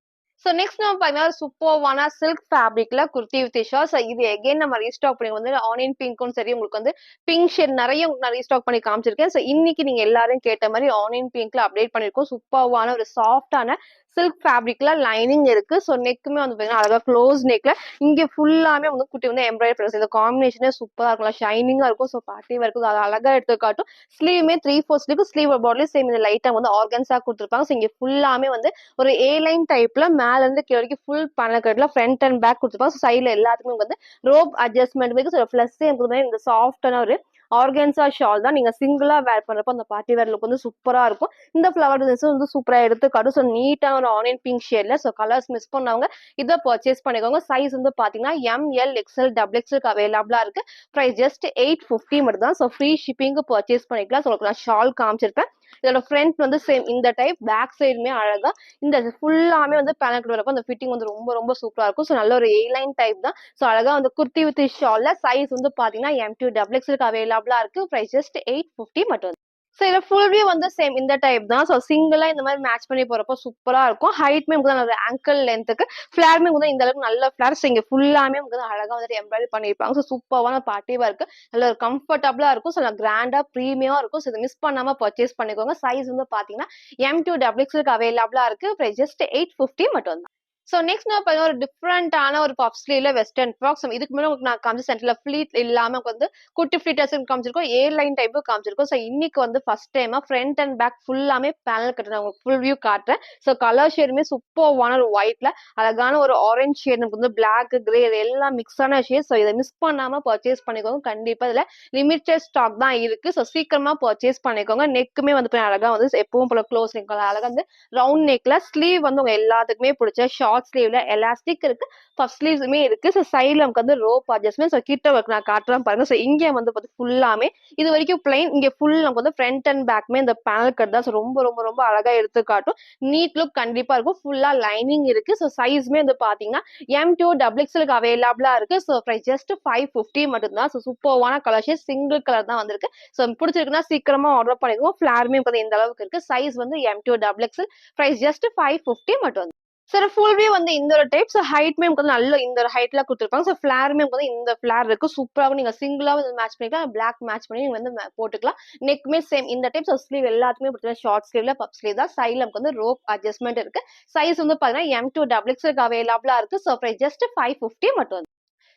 ஸோ நெக்ஸ்ட் நம்ம பார்த்தீங்கன்னா சூப்பர்வான சில்க் ஃபேப்ரிக்ல குர்த்தி வித் ஷால். ஸோ இது எகைன் நம்ம ரீஸ்டாக் பண்ணி வந்து ஆனியன் பிங்க்கும் சரி உங்களுக்கு வந்து பிங்க் ஷேட் நிறைய நான் ரீஸ்டாக் பண்ணி காமிச்சிருக்கேன். ஸோ இன்னைக்கு நீங்க எல்லாரும் கேட்ட மாதிரி ஆனியன் பிங்க்ல அப்டேட் பண்ணிருக்கோம். சூப்பர்வான ஒரு சாஃப்டான சில்க் ஃபேப்ரிக்ல லைனிங் இருக்கு. ஸோ நெக்குமே வந்து பார்த்தீங்கன்னா அழகா க்ளோஸ் நெக்ல இங்க ஃபுல்லாமே வந்து குட்டி வந்து எம்ப்ராய்டரி பண்ணுறது. இந்த காம்பினேஷனே சூப்பரா இருக்கும். ஷைனிங்கா இருக்கும். ஸோ பார்ட்டி வரைக்கும் அது அழகா எடுத்து காட்டும். ஸ்லீவுமே 3/4 ஸ்லீவ் பாட்லயும் சேம் இந்த லைட்டா வந்து ஆர்கன்ஸா கொடுத்துருப்பாங்க. ஸோ இங்க ஃபுல்லாமே வந்து ஒரு A-லைன் டைப்ல மேல இருந்து கீழ வரைக்கும் ஃபுல் பேனல் கட்ல ஃப்ரண்ட் அண்ட் பேக் கொடுத்துருப்பாங்க. சைடுல எல்லாத்துக்குமே வந்து ரோப் அட்ஜஸ்ட்மெண்ட் இருக்கு. பிளஸ் இந்த சாஃப்டான ஒரு ஆர்கன்ஸா ஷால் தான். நீங்க சிங்கிளா வேர் பண்றப்போ அந்த பார்ட்டி வேர் லுக் வந்து சூப்பரா இருக்கும். இந்த ஃபிளவர் டிசைன்ஸ் வந்து சூப்பரா எடுத்து காட்டும். ஸோ நீட்டான ஒரு ஆனியன் பிங்க் ஷேட்ல. ஸோ கலர்ஸ் மிஸ் பண்ணவங்க இதை பர்ச்சேஸ் பண்ணிக்கோங்க. சைஸ் வந்து பாத்தீங்கன்னா ML XL டபுள் எக்ஸ்எல்க்கு அவைலபிளா இருக்கு. பிரைஸ் ஜஸ்ட் 850 மட்டும் தான். ஸோ ஃப்ரீ ஷிப்பிங்கு பர்ச்சேஸ் பண்ணிக்கலாம். ஸோ உங்களுக்கு நான் ஷால் காமிச்சிருப்பேன். இதோட ஃப்ரண்ட் வந்து சேம் இந்த டைப். பேக் சைடுமே அழகா இந்த ஃபுல்லாமே வந்து பேனல் வரப்போ அந்த ஃபிட்டிங் வந்து ரொம்ப ரொம்ப சூப்பரா இருக்கும். ஸோ நல்ல ஒரு A-லைன் டைப் தான். ஸோ அழகா வந்து குர்த்தி வித் ஷால்ல சைஸ் வந்து பாத்தீங்கன்னா M2 டபுள் எக்ஸ்எல்க்கு அவைலபிளா இருக்கு. பிரைஸ் ஜஸ்ட் 850 மட்டும். ஸோ இதுல ஃபுல் வியூ வந்து சேம் இந்த டைப் தான். ஸோ சிங்கிளா இந்த மாதிரி மேட்ச் பண்ணி போறப்போ சூப்பரா இருக்கும். ஹைட்மே உங்களுக்கு ஆங்கிள் லென்த்துக்கு ஃபிளார்மே வந்து இந்த அளவுக்கு நல்ல ஃபிளார். ஸோ இங்க ஃபுல்லாமே உங்களுக்கு அழகா வந்துட்டு எம்ப்ராய்டரி பண்ணிருப்பாங்க. ஸோ சூப்பரான பார்ட்டிவா இருக்கு. நல்ல ஒரு கம்ஃபர்டபுளா இருக்கும். ஸோ கிராண்டா ப்ரீமியமா இருக்கும். ஸோ இதை மிஸ் பண்ணாம பர்ச்சேஸ் பண்ணிக்கோங்க. சைஸ் வந்து பாத்தீங்கன்னா M2 டபுள் எக்ஸ்எல்க்கு அவைலபிளா இருக்கு. பிரைஸ் ஜஸ்ட் 850 மட்டும் தான். சோ நெக்ஸ்ட் நான் பாத்தீங்கன்னா ஒரு டிஃப்ரெண்டான ஒரு பஃப் ஸ்லீவ்ல வெஸ்டர்ன் ஃப்ராக். ஸோ இதுக்கு முன்னாடி உங்களுக்கு நான் காமிச்ச சென்டர்ல ஃபிளீட் இல்லாம உங்களுக்கு வந்து குட்டி ஃபிளீட்டர்ஸ் காமிச்சிருக்கோம், ஏர் லைன் டைப்பும் காமிச்சிருக்கோம். ஸோ இன்னைக்கு வந்து ஃபர்ஸ்ட் டைமா ஃப்ரண்ட் அண்ட் பேக் ஃபுல்லாமே பேனல் கட் நான் உங்களுக்கு ஃபுல் வியூ காட்டுறேன். ஸோ கலர் ஷேடுமே சூப்பர்வான ஒரு ஒயிட்ல அழகான ஒரு ஆரஞ்சு ஷேட், நமக்கு வந்து பிளாக் கிரே எல்லாம் மிக்ஸ் ஆன ஷேட். ஸோ இதை மிஸ் பண்ணாம பர்ச்சேஸ் பண்ணிக்கோங்க. கண்டிப்பா இதுல லிமிட்டட் ஸ்டாக் தான் இருக்கு. ஸோ சீக்கிரமா பர்ச்சேஸ் பண்ணிக்கோங்க. நெக்குமே வந்து அழகா வந்து எப்பவும் போல க்ளோஸ் நெக் அழகா வந்து ரவுண்ட் நெக்ல ஸ்லீவ் வந்து உங்க எல்லாத்துக்குமே பிடிச்ச ஷார்ட் ஸ்லீவ்ல எலாஸ்டிக் இருக்கு, பஃப் ஸ்லீவ்ஸுமே இருக்கு. ஸோ சைட்ல நமக்கு வந்து ரோப் அட்ஜஸ்ட்மெண்ட். ஸோ கிட்ட ஒர்க் நான் காட்டுறேன் பாருங்க. ஸோ இங்கே வந்து ஃபுல்லாமே இது வரைக்கும் பிளைன், இங்க ஃபுல் நமக்கு வந்து ஃப்ரண்ட் அண்ட் பேக்மே இந்த பேனல் கட் தான். ஸோ ரொம்ப ரொம்ப ரொம்ப அழகா எடுத்து காட்டும். நீட் லுக் கண்டிப்பா இருக்கும். ஃபுல்லா லைனிங் இருக்கு. ஸோ சைஸ்மே வந்து பாத்தீங்கன்னா M2 டபுள் எக்ஸ்எலுக்கு அவைலபிளா இருக்கு. ஸோ பிரைஸ் ஜஸ்ட் 550 மட்டும்தான். ஸோ சூப்பர்வான கலர் ஷேட், சிங்கிள் கலர் தான் வந்திருக்கு. ஸோ பிடிச்சிருக்குன்னா சீக்கிரமா ஆர்டர் பண்ணிடுவோம். ஃபிளாருமே இந்த அளவுக்கு இருக்கு. சைஸ் வந்து M2 double XL. Price just 550 மட்டும். சார் ஃபுல் வியூ வந்து இந்த ஒரு டைப். ஸோ ஹைட்மே வந்து நல்ல இந்த ஒரு ஹைட்ல கொடுத்துருப்பாங்க. ஸோ ஃபிளாருமே வந்து இந்த ஃபிளார் இருக்கு. சூப்பராக நீங்க சிங்கிளா வந்து மேட்ச் பண்ணிக்கலாம், பிளாக் மேட்ச் பண்ணி நீங்க வந்து போட்டுக்கலாம். நெக்மே சேம் இந்த டைப். ஸோ ஸ்லீவ் எல்லாத்துக்குமே பிடிச்ச ஷார்ட் ஸ்லீவ்ல பப் ஸ்லீவ் தான். சைட்ல நமக்கு வந்து ரோப் அட்ஜஸ்ட்மெண்ட் இருக்கு. சைஸ் வந்து பாத்தீங்கன்னா M2 டபுள் எக்ஸ்எல் அவைலபிளா இருக்கு. ஸோ பிரைஸ் ஜஸ்ட் 550 மட்டும்.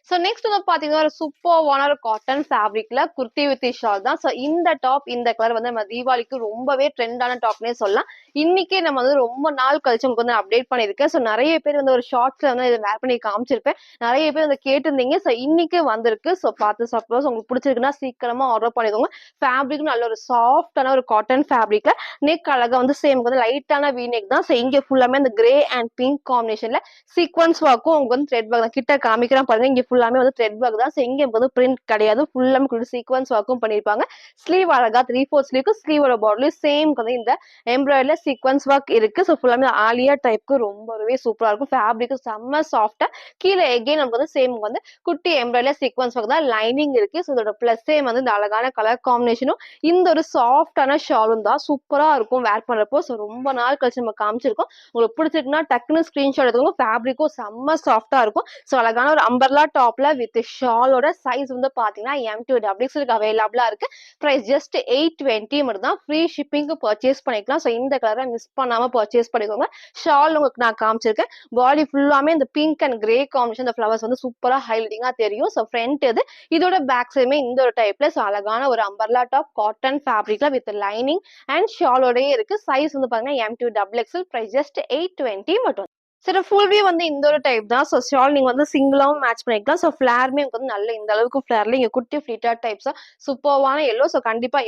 ஸோ நெக்ஸ்ட் வந்து பாத்தீங்கன்னா ஒரு சூப்பர்வான ஒரு காட்டன் ஃபேப்ரிக்ல குர்த்தி வித் ஷால் தான். ஸோ இந்த டாப் இந்த கலர் வந்து நம்ம தீபாவளிக்கு ரொம்பவே ட்ரெண்டான டாப்னே சொல்லலாம். இன்னைக்கே நம்ம வந்து ரொம்ப நாள் கழிச்சு உங்களுக்கு வந்து அப்டேட் பண்ணிருக்கேன். ஸோ நிறைய பேர் வந்து ஒரு ஷார்ட்ஸ்ல வந்து இதை வேர் பண்ணி காமிச்சிருப்பேன். நிறைய பேர் வந்து கேட்டிருந்தீங்க. ஸோ இன்னைக்கு வந்திருக்கு. ஸோ பார்த்து சப்போஸ் உங்களுக்கு பிடிச்சிருக்குன்னா சீக்கிரமா ஆர்டர் பண்ணிக்கோங்க. ஃபேப்ரிக் நல்ல ஒரு சாஃப்டான ஒரு காட்டன் ஃபேப்ரிக்ல நெக் அழகா வந்து சேம் வந்து லைட்டான வி நெக் தான். ஸோ இங்க ஃபுல்லாமே அந்த கிரே அண்ட் பிங்க் காம்பினேஷன்ல சீக்வன்ஸ் ஒர்க்கும் உங்களுக்கு வந்து த்ரெட் ஒர்க் தான். கிட்ட காமிக்கிறேன் பாருங்க. இங்க ஃபுல்லாமே வந்து த்ரெட் ஒர்க் தான். ஸோ இங்க வந்து பிரிண்ட் கிடையாது. ஃபுல்லாமே சீக்வன்ஸ் ஒர்க்கும் பண்ணிருப்பாங்க. ஸ்லீவ் அழகா 3/4 ஸ்லீவ்க்கு ஸ்லீவோட பார்டர்லயும் சேம் வந்து இந்த எம்ப்ராய்டரியில சீக்வன்ஸ் ஒர்க் இருக்கு. ஸோ ஃபுல்லாமே ஆலியா டைப்க்கு ரொம்பவே சூப்பரா இருக்கும். ஃபேப்ரிக் செம்ம சாஃப்டா. கீழே எகைன் நமக்கு வந்து சேம் வந்து குட்டி எம்ப்ராய்டரியில சீக்வன்ஸ் ஒர்க் தான். லைனிங் இருக்கு. ஸோ இதோட பிளஸ் சேம் வந்து இந்த அழகான கலர் காம்பினேஷனும் இந்த ஒரு சாஃப்டான ஷாலும் தான். சூப்பரா இருக்கும் வேர் பண்றப்போ. ஸோ ரொம்ப நாள் கழிச்சு நம்ம காமிச்சிருக்கோம். உங்களுக்கு பிடிச்சிருக்குன்னா டக்குன்னு ஸ்கிரீன்ஷாட் எடுத்துக்கோங்க. ஃபேப்ரிக்கும் செம்ம சாஃப்டா இருக்கும். ஸோ அழகான ஒரு அம்பர்லா டாப்ல வித் ஷாலோட சைஸ் வந்து பாத்தீங்கன்னா M2 டபுள் எக்ஸ்எல் அவைலபிளா இருக்கு. பிரைஸ் ஜஸ்ட் 820 மட்டும் தான். ஃப்ரீ ஷிப்பிங்க்கு பர்ச்சேஸ் பண்ணிக்கலாம். ஸோ இந்த கலரை மிஸ் பண்ணாம பர்ச்சேஸ் பண்ணிக்கோங்க. ஷால் உங்களுக்கு நான் காமிச்சிருக்கேன். பாடி ஃபுல்லாமே இந்த பிங்க் அண்ட் கிரே காம்பினேஷன் இந்த ஃபிளவர்ஸ் வந்து சூப்பரா ஹைலைட்டிங்கா தெரியும். ஸோ ஃப்ரண்ட் இது இதோட பேக் சைடுமே இந்த ஒரு டைப்ல ஸோ அழகான ஒரு அம்பர்லா டாப் காட்டன் ஃபேப்ரிக்ல வித் லைனிங் அண்ட் ஷாலோடயே இருக்கு. சைஸ் வந்து பாத்தீங்கன்னா M2 double XL. Price just 820 மட்டும். சரி ஃபுல் வியூ வந்து இந்த ஒரு டைப் தான். ஸோ ஷால் நீங்க வந்து சிங்கிளாவும் மேட்ச் பண்ணிக்கலாம். ஸோ ஃபிளாருமே வந்து நல்ல இந்த அளவுக்கு ஃபிளார்ல இங்க குட்டி ஃபிளிட்டட் டைப்ஸா சூப்பர்வான எல்லோ. ஸோ கண்டிப்பா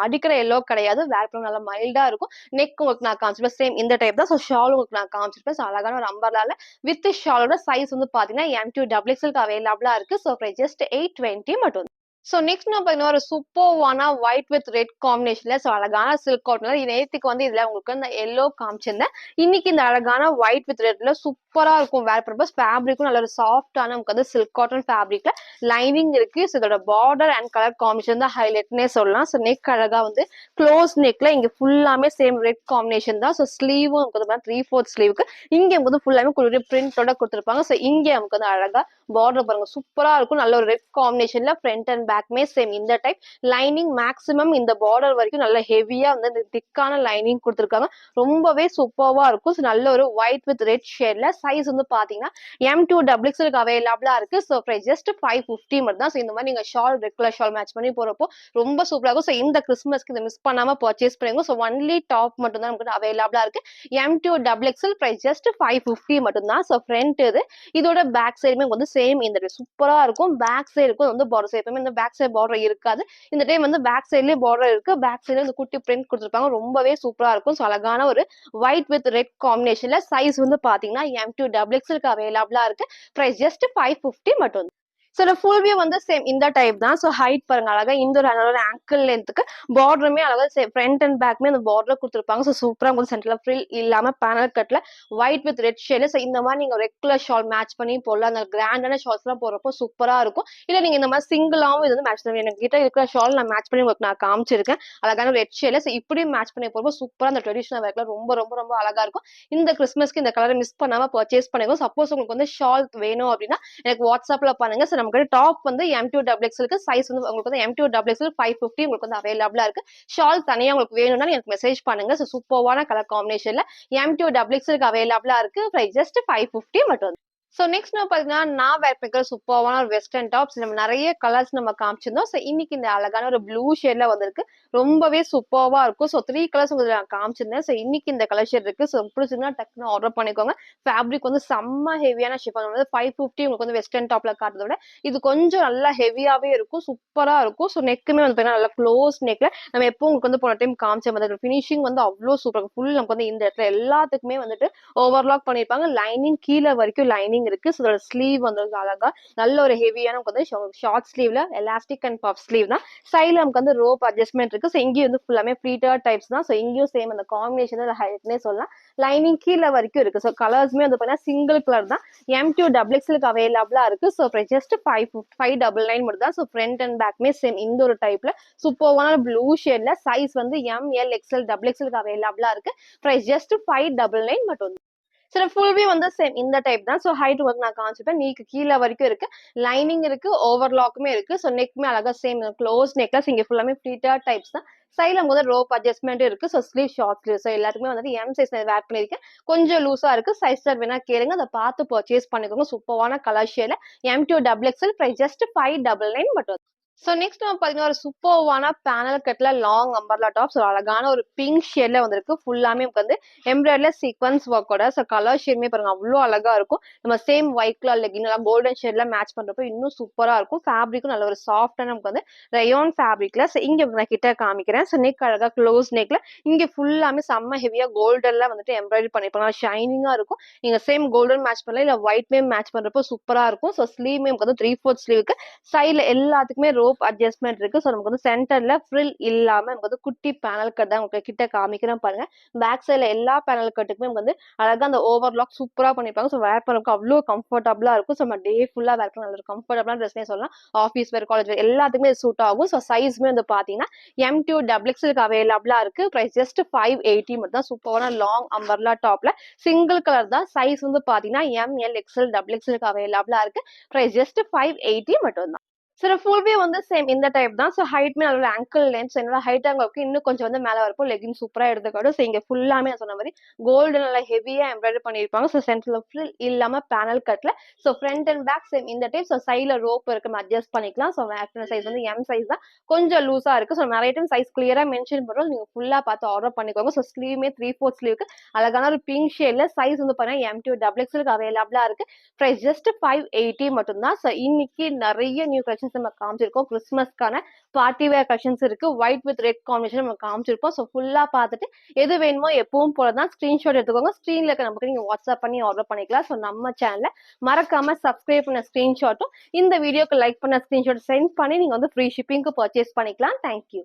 அடிக்கிற எல்லோ கிடையாது. வேர் பண்ண நல்லா மைல்டா இருக்கும். நெக் உங்களுக்கு நான் காமிச்சிருப்பேன். சேம் இந்த டைப் தான். ஸோ ஷால் உங்களுக்கு நான் காமிச்சிருப்பேன். ஸோ அழகான ஒரு அம்பர்லால வித் ஷாலோட சைஸ் வந்து பாத்தீங்கன்னா M2 டபுள் எக்ஸ்எல் அவைலபிளா இருக்கு. ஸோ பிரைஸ் ஜஸ்ட் 820 மட்டும். ஸோ நெக்ஸ்ட் நான் பார்த்தீங்கன்னா ஒரு சூப்பர்வான ஒயிட் வித் ரெட் காம்பினேஷன்ல ஸோ அழகான சில்க் காட்டன். நேற்றுக்கு வந்து இதுல உங்களுக்கு இந்த எல்லோ காமிச்சிருந்தேன். இன்னைக்கு இந்த அழகான ஒயிட் வித் ரெட்ல சூப்பரா இருக்கும் வேர் பர்பஸ். ஃபேப்ரிக்கும் நல்ல ஒரு சாஃப்டான நமக்கு வந்து சில்க் காட்டன் ஃபேப்ரிக்ல லைனிங் இருக்கு. ஸோ இதோட பார்டர் அண்ட் கலர் காம்பினேஷன் தான் ஹைலைட்னே சொல்லலாம். ஸோ நெக் அழகா வந்து க்ளோஸ் நெக்ல இங்க ஃபுல்லாமே சேம் ரெட் காம்பினேஷன் தான். ஸோ ஸ்லீவும் நமக்கு 3/4 ஸ்லீவுக்கு இங்க வந்து ஃபுல்லாமே பிரிண்டோட கொடுத்துருப்பாங்க. ஸோ இங்க நமக்கு வந்து அழகா பார்டர் பாருங்க சூப்பரா இருக்கும். நல்ல ஒரு ரெட் காம்பினேஷன்ல ஃப்ரண்ட் அண்ட் பேக்மே சேம் இந்த டைப். லைனிங் மேக்ஸிமம் இந்த பார்டர் வரைக்கும் நல்ல ஹெவியா வந்து இந்த திக்கான லைனிங் கொடுத்துருக்காங்க. ரொம்பவே சூப்பர்வா இருக்கும். நல்ல ஒரு ஒயிட் வித் ரெட் ஷேட்ல சைஸ் வந்து பாத்தீங்கன்னா M2 டபுள் எக்ஸ்எல் அவைலபிளா இருக்கு. ஸோ பிரைஸ் ஜஸ்ட் 550 மட்டும் தான். ஸோ இந்த மாதிரி நீங்க ஷால் ரெகுலர் ஷால் மேட்ச் பண்ணி போறப்போ ரொம்ப சூப்பரா இருக்கும். ஸோ இந்த கிறிஸ்மஸ்க்கு இதை மிஸ் பண்ணாம பர்ச்சேஸ் பண்ணுங்க. ஸோ ஒன்லி டாப் மட்டும் தான் நமக்கு அவைலபிளா இருக்கு. M2 double XL price just 550 மட்டும் தான். ஸோ ஃப்ரண்ட் இது இதோட பேக் சைடுமே வந்து சேம் இந்த சூப்பரா இருக்கும். பேக் சைடுக்கும் வந்து பார்டர் எப்பவுமே இந்த பேக் சைடு பார்டர் இருக்காது. இந்த டைம் வந்து பேக் சைட்லயே பார்டர் இருக்கு. பேக் சைடுல இந்த குட்டி பிரிண்ட் கொடுத்துருப்பாங்க. ரொம்பவே சூப்பரா இருக்கும். ஸோ அழகான ஒரு ஒயிட் வித் ரெட் காம்பினேஷன்ல சைஸ் வந்து பாத்தீங்கன்னா M2 டபுள் எக்ஸ்எல் அவைலபிளா இருக்கு. பிரைஸ் ஜஸ்ட் 550 மட்டும். ஸோ ஃபுல் வியூ வந்து சேம் இந்த டைப் தான். ஸோ ஹைட் பாருங்க அழகா இந்த ஒரு ஆங்கிள் லென்த்துக்கு பார்டருமே அழகா ஃப்ரண்ட் அண்ட் பேக்மே அந்த பார்டர் கொடுத்துருப்பாங்க. ஸோ சூப்பரா உங்களுக்கு சென்டர்ல ஃப்ரில் இல்லாம பேனல் கட்ல ஒயிட் வித் ரெட் ஷேட்ல. ஸோ இந்த மாதிரி நீங்க ரெகுலர் ஷால் மேட்ச் பண்ணி போடலாம். அந்த கிராண்டான ஷால்ஸ் எல்லாம் போடுறப்போ சூப்பரா இருக்கும். இல்ல நீங்க இந்த மாதிரி சிங்கிளாவும் இது வந்து மேட்ச் பண்ணி எனக்கு கிட்ட இருக்கிற ஷால் நான் மேட்ச் பண்ணி உங்களுக்கு நான் காமிச்சிருக்கேன். அழகான ரெட் ஷேட்ல. ஸோ இப்படி மேட்ச் பண்ணி போறப்போ சூப்பரா அந்த ட்ரெடிஷனல் வேர்க்ல ரொம்ப ரொம்ப ரொம்ப அழகா இருக்கும். இந்த கிறிஸ்மஸ்க்கு இந்த கலரை மிஸ் பண்ணாம பர்ச்சேஸ் பண்ணிக்கோ. சப்போஸ் உங்களுக்கு வந்து ஷால் வேணும் அப்படின்னா எனக்கு வாட்ஸ்அப்ல பண்ணுங்க. ஸோ நமக்கு டாப் வந்து M2XXL க்கு சைஸ் வந்து உங்களுக்கு வந்து M2XXL 550 உங்களுக்கு வந்து அவைலபிளா இருக்கு. ஷால் தனியா உங்களுக்கு வேணும்னா எனக்கு மெசேஜ் பண்ணுங்க. சூப்பர்வான கலர் காம்பினேஷன்ல M2XXL க்கு அவைலபிளா இருக்கு. பிரைஸ் ஜஸ்ட் 550 மட்டும். ஸோ நெக்ஸ்ட் நம்ம பார்த்தீங்கன்னா, நான் வேர் பண்ணிக்கிற சூப்பர்வான ஒரு வெஸ்டர்ன் டாப்ஸ். நம்ம நெறைய கலர்ஸ் நம்ம காமிச்சிருந்தோம். ஸோ இன்னைக்கு இந்த அழகான ஒரு ப்ளூ ஷேட்ல வந்திருக்கு. ரொம்பவே சூப்பர்வா இருக்கும். ஸோ 3 கலர்ஸ் உங்களுக்கு நான் காமிச்சிருந்தேன். ஸோ இன்னைக்கு இந்த கலர் ஷேட் இருக்கு. ஸோ பிடிச்சிருந்தா டக்குனு ஆர்டர் பண்ணிக்கோங்க. ஃபேப்ரிக் வந்து செம்ம ஹெவியான ஷிஃபான் வந்து 550 உங்களுக்கு வந்து வெஸ்டர்ன் டாப்ல காட்டுறத விட இது கொஞ்சம் நல்லா ஹெவியாவே இருக்கும். சூப்பரா இருக்கும். ஸோ நெக்குமே வந்து பார்த்தீங்கன்னா நல்லா க்ளோஸ் நெக்ல நம்ம எப்போ உங்களுக்கு வந்து போன டைம் காமிச்ச மாதிரி ஃபினிஷிங் வந்து அவ்வளோ சூப்பர் ஃபுல் நமக்கு வந்து இந்த இடத்துல எல்லாத்துக்குமே வந்துட்டு ஓவர்லாக் பண்ணிருப்பாங்க. லைனிங் கீழே வரைக்கும் லைனிங் இருக்கு. ஸோ அதோட ஸ்லீவ் வந்து அழகா நல்ல ஒரு ஹெவியான நமக்கு வந்து ஷார்ட் ஸ்லீவ்ல எலாஸ்டிக் அண்ட் பஃப் ஸ்லீவ் தான். சைட்ல நமக்கு வந்து ரோப் அட்ஜஸ்ட்மெண்ட் இருக்கு. ஸோ இங்கேயும் வந்து ஃபுல்லாமே ஃப்ளீட்டட் டைப்ஸ் தான். ஸோ இங்கேயும் சேம் அந்த காம்பினேஷன் ஹைட்னே சொல்லலாம். லைனிங் கீழே வரைக்கும் இருக்கு. ஸோ கலர்ஸ்மே வந்து பார்த்தீங்கன்னா சிங்கிள் கலர் தான். M2XXL அவைலபிளா இருக்கு. ஸோ ஜஸ்ட் 599 மட்டும் தான். ஸோ ஃப்ரண்ட் அண்ட் பேக்மே சேம் இந்த ஒரு டைப்ல சூப்பர்வான ப்ளூ ஷேட்ல சைஸ் வந்து ML XL XXL அவைலபிளா இருக்கு. பிரைஸ் ஜஸ்ட் 599 மட்டும். சரி ஃபுல் வியூ வந்து சேம் இந்த டைப் தான். ஸோ ஹைட் வந்து நான் காமிச்சிப்பேன். நீக்கு கீழே வரைக்கும் இருக்கு. லைனிங் இருக்கு. ஓவர்லாக்குமே இருக்கு. ஸோ நெக்மே அழகா சேம் க்ளோஸ் நெக்லஸ் இங்க ஃபுல்லாமே ஃப்ளீட்டட் டைப்ஸ் தான். சைட்ல முதல் ரோப் அட்ஜஸ்ட்மெண்ட் இருக்கு. So sleeve short sleeve. So எல்லாத்துக்குமே வந்துட்டு M சைஸ் வேர் பண்ணிருக்கேன். கொஞ்சம் லூஸா இருக்கு. சைஸ் வேணா கேளுங்க. அதை பார்த்து பர்ச்சேஸ் பண்ணிக்கோங்க. சூப்பரான கலர் ஷேட்ல M2XXL பிரைஸ் ஜஸ்ட் 599 மட்டும். ஸோ நெக்ஸ்ட் நம்ம பார்த்தீங்கன்னா ஒரு சூப்பர்வான பேனல் கட்ல லாங் அம்பர்லா டாப்ஸ் ஒரு அழகான ஒரு பிங்க் ஷேட்ல வந்திருக்கு. ஃபுல்லாமே நமக்கு வந்து எம்ப்ராய்டர்ல சீக்வன்ஸ் ஒர்க்கோட. ஸோ கலர் ஷேட்மே பாருங்க அவ்வளோ அழகா இருக்கும். நம்ம same white colour legging golden ஷேட்ல மேட்ச் பண்றப்போ இன்னும் சூப்பரா இருக்கும். ஃபேப்ரிக்கும் நல்ல ஒரு சாஃப்டான நமக்கு வந்து ரயோன் ஃபேப்ரிக்ல. ஸோ இங்க நான் கிட்ட காமிக்கிறேன். ஸோ நெக் அழகா க்ளோஸ் நெக்ல இங்க ஃபுல்லாமே செம்ம ஹெவியா கோல்டன்ல வந்துட்டு எம்ப்ராய்டரி பண்ணிருப்பாங்க. ஷைனிங்கா இருக்கும். நீங்க சேம் கோல்டன் மேட்ச் பண்ணலாம் இல்ல ஒயிட்மே மேட்ச் பண்றப்போ சூப்பரா இருக்கும். ஸோ ஸ்லீவ்மே நமக்கு வந்து 3/4 ஸ்லீவுக்கு சைட்ல எல்லாத்துக்குமே ரோப் அட்ஜஸ்ட்மெண்ட் இருக்கு. ஸோ நமக்கு வந்து சென்டர்ல ஃப்ரில் இல்லாம நமக்கு வந்து குட்டி பேனல் கட் தான் உங்களுக்கு கிட்ட காமிக்கிறேன் பாருங்க. பேக் சைட்ல எல்லா பேனல் கட்டுக்குமே நமக்கு வந்து அழகா அந்த ஓவர்லாக் சூப்பரா பண்ணிருப்பாங்க. ஸோ வேர் பண்ணறதுக்கு அவ்வளோ கம்ஃபர்டபுளா இருக்கும். ஸோ நம்ம டே ஃபுல்லா வேர் பண்ண நல்ல ஒரு கம்ஃபர்டபுளான ட்ரெஸ்னே சொல்லலாம். ஆஃபீஸ் வேர், காலேஜ் வேர் எல்லாத்துக்குமே சூட் ஆகும். ஸோ சைஸ்மே வந்து பாத்தீங்கன்னா M2XXL அவைலபிளா இருக்கு. பிரைஸ் ஜஸ்ட் 580 மட்டும் தான். சூப்பரான லாங் அம்பர்லா டாப்ல சிங்கிள் கலர் தான். சைஸ் வந்து பாத்தீங்கன்னா ML XL அவைலபிளா இருக்கு. பிரைஸ் ஜஸ்ட் 580 மட்டும் தான். சரி ஃபுல் வியூ வந்து சேம் இந்த டைப் தான். ஸோ ஹைட்மே நல்ல ஆங்கிள் லென்த் என்னோட ஹைட் அங்கே இன்னும் கொஞ்சம் வந்து மேலே வரப்போ லெகின் சூப்பரா எடுத்துக்காடும். ஸோ இங்க ஃபுல்லாமே நான் சொன்ன மாதிரி கோல்டு நல்லா ஹெவியா எம்ப்ராய்டரி பண்ணியிருப்பாங்க. ஸோ சென்டர்ல ஃபுல் இல்லாம பேனல் கட்ல. So front and back same இந்த டைப். ஸோ சைட்ல ரோப் இருக்கு அட்ஜஸ்ட் பண்ணிக்கலாம். ஸோ வேக்டர் சைஸ் வந்து M சைஸ் தான். கொஞ்சம் லூஸா இருக்கு. ஸோ நிறைய டைம் சைஸ் கிளியரா மென்ஷன் பண்ணுறோம். நீங்க ஃபுல்லா பார்த்து ஆர்டர் பண்ணிக்கோங்க. ஸோ ஸ்லீவ்மே 3/4 ஸ்லீவுக்கு அழகான ஒரு பிங்க் ஷேட்ல சைஸ் வந்து பாத்தீங்கன்னா M2XXL அவைலபிளா இருக்கு. பிரைஸ் ஜஸ்ட் 580 மட்டும் தான். ஸோ இன்னைக்கு நிறைய நியூ கலெக்ஷன்ஸ் நம்ம காமிச்சிருக்கோம். கிறிஸ்மஸ்க்கான பார்ட்டி வேர் கலெக்ஷன்ஸ் இருக்கு. ஒயிட் வித் ரெட் காம்பினேஷன் நம்ம காமிச்சிருப்போம். ஸோ ஃபுல்லா பார்த்துட்டு எது வேணுமோ எப்பவும் போலதான் ஸ்கிரீன்ஷாட் எடுத்துக்கோங்க. ஸ்கிரீன்ல இருக்க நமக்கு நீங்க வாட்ஸ்அப் பண்ணி ஆர்டர் பண்ணிக்கலாம். ஸோ நம்ம சேனல்ல மறக்காம சப்ஸ்கிரைப் பண்ண ஸ்கிரீன்ஷாட்டும் இந்த வீடியோக்கு லைக் பண்ண ஸ்கிரீன்ஷாட் சென்ட் பண்ணி நீங்க வந்து ஃப்ரீ ஷிப்பிங்க்கு பர்ச்சேஸ் பண்ணிக்கலாம். தேங்க்யூ.